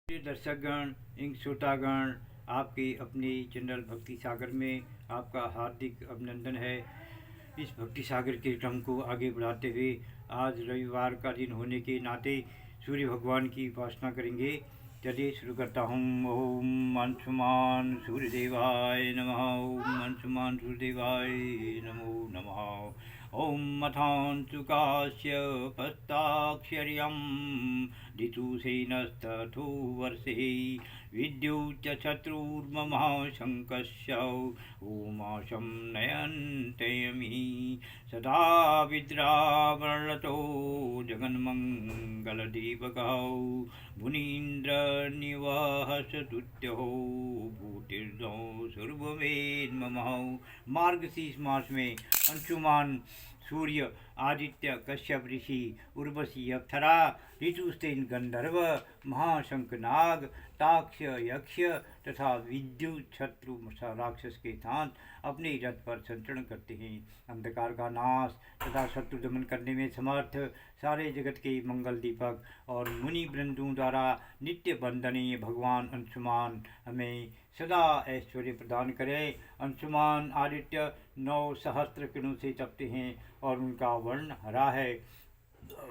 प्रिय दर्शकगण एवं श्रोतागण, आपके अपने चैनल भक्ति सागर में आपका हार्दिक अभिनंदन है। इस भक्ति सागर के क्रम को आगे बढ़ाते हुए आज रविवार का दिन होने के नाते सूर्य भगवान की उपासना करेंगे। चलिए शुरू करता हूँ। ओम अंशुमान सूर्यदेवाय नमः। ओम अंशुमान सूर्यदेवाय नमो नमः। ओम मथांशुकास्य पस्ताक्षर्यं ऋतुसेनस्तथो वर्षे विद्युच्चत्रुर्मम शङ्कस्य ओमाशं नयन्तयमि सदा विद्रावणतो जगन्मङ्गलदीपकौ मुनीन्द्रनिवहसतुत्यो भूतिर्दौ सर्ववेन्ममः। मार्गशीर्ष मास में अंशुमान सूर्य, आदित्य, कश्यप ऋषि, उर्वशी अप्सरा, ऋतुसेन गंधर्व, महाशंखनाग, ताक्ष यक्ष तथा विद्युत शत्रु राक्षस के साथ अपने रथ पर संचरण करते हैं। अंधकार का नाश तथा शत्रु दमन करने में समर्थ सारे जगत के मंगल दीपक और मुनि वृंदों द्वारा नित्य वंदनीय भगवान अंशुमान हमें सदा ऐश्वर्य प्रदान करे। अंशुमान आदित्य 9 सहस्त्र किरणों से तपते हैं और उनका वर्ण हरा है।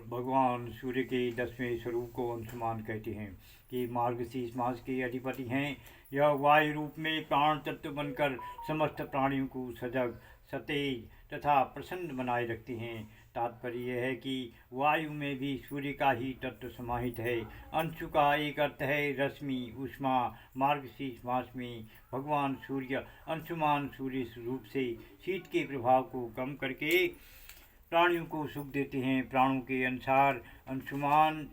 भगवान सूर्य के 10वें स्वरूप को अंशुमान कहते हैं कि मार्गशीर्ष मास के अधिपति हैं। यह वायु रूप में प्राण तत्व बनकर समस्त प्राणियों को सजग, सतेज तथा प्रसन्न बनाए रखते हैं। तात्पर्य यह है कि वायु में भी सूर्य का ही तत्व समाहित है। अंशु का एक अर्थ है रश्मि, ऊष्मा। मार्गशीर्ष मास में भगवान सूर्य अंशुमान सूर्य रूप से शीत के प्रभाव को कम करके प्राणियों को सुख देते हैं। प्राणों के अनुसार अंशुमान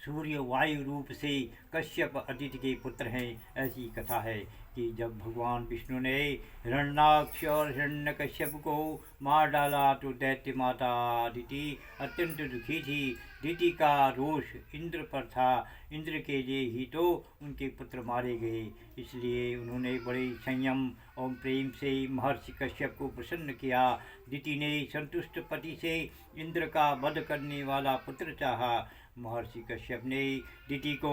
सूर्य वायु रूप से कश्यप अदिति के पुत्र हैं। ऐसी कथा है कि जब भगवान विष्णु ने हिरण्याक्ष और हिरण्यकश्यप को मार डाला तो दैत्य माता अदिति अत्यंत दुखी थी। दिति का रोष इंद्र पर था। इंद्र के लिए ही तो उनके पुत्र मारे गए। इसलिए उन्होंने बड़े संयम और प्रेम से महर्षि कश्यप को प्रसन्न किया। दिति ने संतुष्ट पति से इंद्र का वध करने वाला पुत्र चाहा। महर्षि कश्यप ने दिति को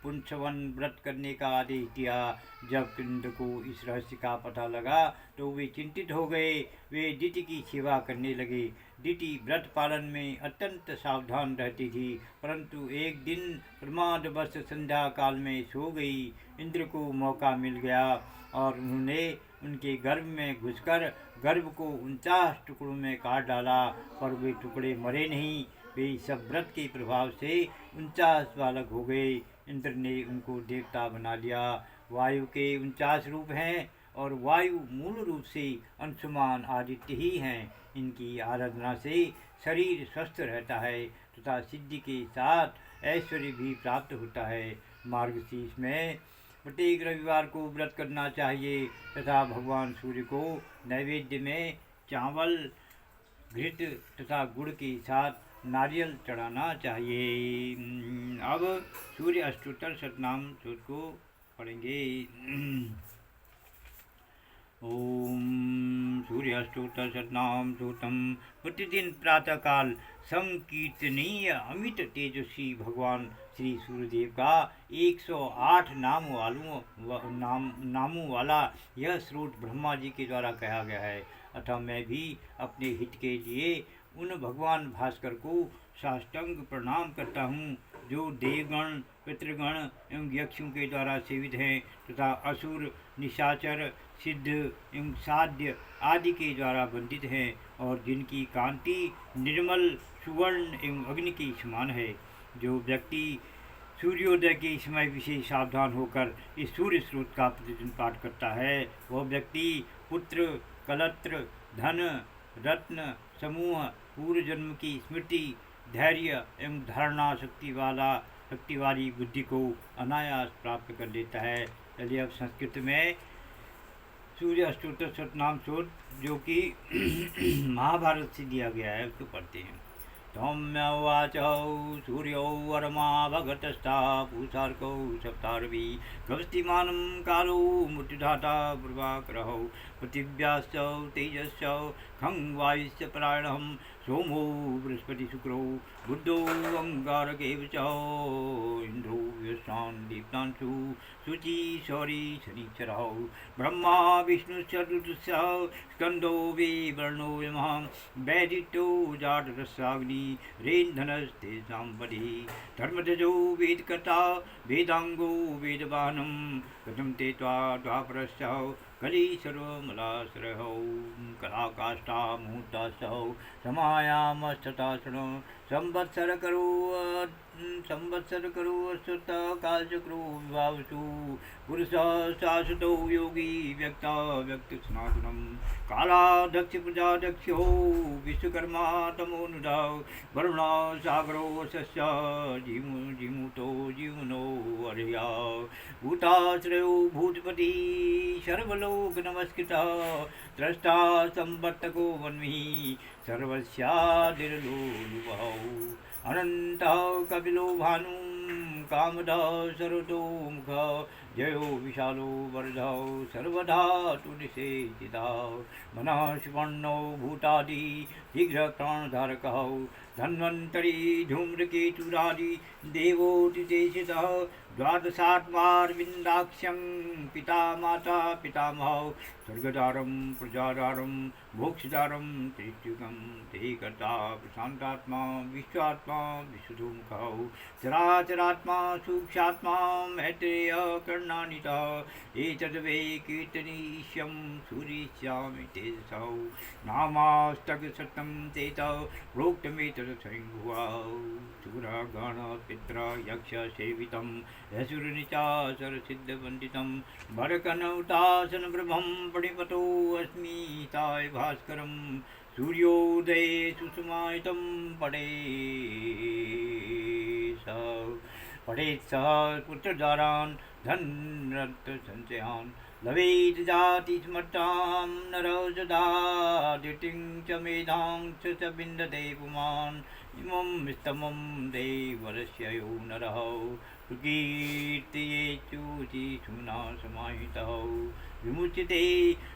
पुंसवन व्रत करने का आदेश दिया। जब इंद्र को इस रहस्य का पता लगा तो वे चिंतित हो गए। वे दिति की सेवा करने लगे। दिति व्रत पालन में अत्यंत सावधान रहती थी, परंतु एक दिन प्रमादवश संध्या काल में सो गई। इंद्र को मौका मिल गया और उन्होंने उनके गर्भ में घुसकर गर्भ को 49 टुकड़ों में काट डाला, पर वे टुकड़े मरे नहीं। वे सब व्रत के प्रभाव से 49 बालक हो गए। इंद्र ने उनको देवता बना लिया। वायु के 49 रूप हैं और वायु मूल रूप से अंशुमान आदित्य ही हैं। इनकी आराधना से शरीर स्वस्थ रहता है तथा सिद्धि के साथ ऐश्वर्य भी प्राप्त होता है। मार्गशीर्ष में प्रत्येक रविवार को व्रत करना चाहिए तथा भगवान सूर्य को नैवेद्य में चावल, घृत तथा गुड़ के साथ नारियल चढ़ाना चाहिए। अब सूर्य अष्टोत्तर शतनाम स्तोत्र को पढ़ेंगे। ओम सूर्य अष्टोत्तर शतनाम स्तोत्रम। प्रतिदिन प्रातःकाल संकीर्तनीय अमित तेजस्वी भगवान श्री सूर्यदेव का 108 नामों वाला यह स्रोत ब्रह्मा जी के द्वारा कहा गया है। अतः मैं भी अपने हित के लिए उन भगवान भास्कर को साष्टांग प्रणाम करता हूँ जो देवगण, पितृगण एवं यक्षों के द्वारा सेवित हैं तथा असुर, निशाचर, सिद्ध एवं साध्य आदि के द्वारा वंदित हैं और जिनकी कांति निर्मल सुवर्ण एवं अग्नि के समान है। जो व्यक्ति सूर्योदय के समय विशेष सावधान होकर इस सूर्य स्रोत का प्रतिदिन पाठ करता है, वह व्यक्ति पुत्र, कलत्र, धन, रत्न, समूह, पूर्व जन्म की स्मृति, धैर्य एवं धारणा शक्ति वाली बुद्धि को अनायास प्राप्त कर लेता है। चलिए अब संस्कृत में सूर्य अष्टोत्तर शतनाम स्तोत्र जो कि महाभारत से दिया गया है उसको पढ़ते हैं। सौम्यवाच सूर्यो वर्मा भगतस्था पूषार्कौ सप्तारवी गवस्तिमानं कालो मृत्युधाता प्रभाकरौ पृथिव्याश्च तेजश्च खं वायुश्च परायणः सोमो बृहस्पति शुक्रो बुद्धो अंगारकेव च इंद्रो व्यस्तान् भगवान् दीप्तांशु शुचि शौरी शनिचरौ ब्रह्मा विष्णुश्चतुर्दशः स्कन्दो विवर्णो यमः वैदितो जातरसाग्नि रेन्धनस्तेषां पदि धर्मजो वेदकर्ता वेदाङ्गो वेदवानं कथं ते द्वापरस्य कली सर्वमलाश्रयौ कलाकाष्ठा मुहूर्तासौ समायामस्तथासनो संवत्सर करो अश्वत कालचक्रो विभावसु पुरुष शाश्वतो योगी व्यक्ता व्यक्त सनातनम कालाध्यक्ष प्रजाध्यक्षो विश्वकर्मा तमोनुदाव वरुण सागरो सस्य जीमुतो जीवनो अर्या भूताश्रयो भूतपति सर्वलोक नमस्कृता द्रष्टा संवर्तको वन्मी सर्वस्यादिर्लोलुभौ अनन्तः कपिलो भानु कामदः सर्वतो मुख जयो विशालो वरदौ सर्वधा तु निषेचितः मनः सुवर्णो भूतादि शीघ्रप्राणधारकः धन्वन्तरी धूम्रकेतुरादि देवोतिशेषितः द्वादशात्मारविन्दाक्ष्यं पिता माता पितामहौ स्वर्गदारं प्रजादारं मोक्षदारं त्रित्युगं ते कर्ता प्रशान्तात्मा विश्वात्मा विशुद्धमुखौ चराचरात्मा सूक्ष्मात्मा मैत्रेय कर्णानितः एतद्वै कीर्तनीष्यं सूरिष्यामि तेजसौ नामास्तकशतं चेतौ प्रोक्तमेतत् स्वयंभुवौ सुरगणपित्र यक्ष सेवितं यसुरनिचाचरसिद्धवन्दितं भरकनौतासन ब्रह्मं प्रणिपतो अस्मि ताय भास्करं सूर्योदये सुषुमायितं पठेत् सः पुत्रदारान् धनरत्नसञ्चयान् लवेत् जातिस्मर्तां नरो सदा धृतिं च मेधां च विन्दते पुमान् इमं स्तमं देवरस्य यो नरः सुकीर्तयेच्युतिषुना समाहितौ विमुच्यते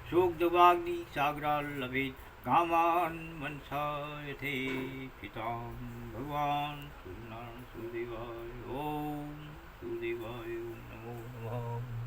शोकदवाग्निसागराल्लभेत् कामान् मनसा यथेक्षितां भगवान् सूर्यनारायण सूर्यदेवाय ॐ सूर्यदेवाय नमो नमः।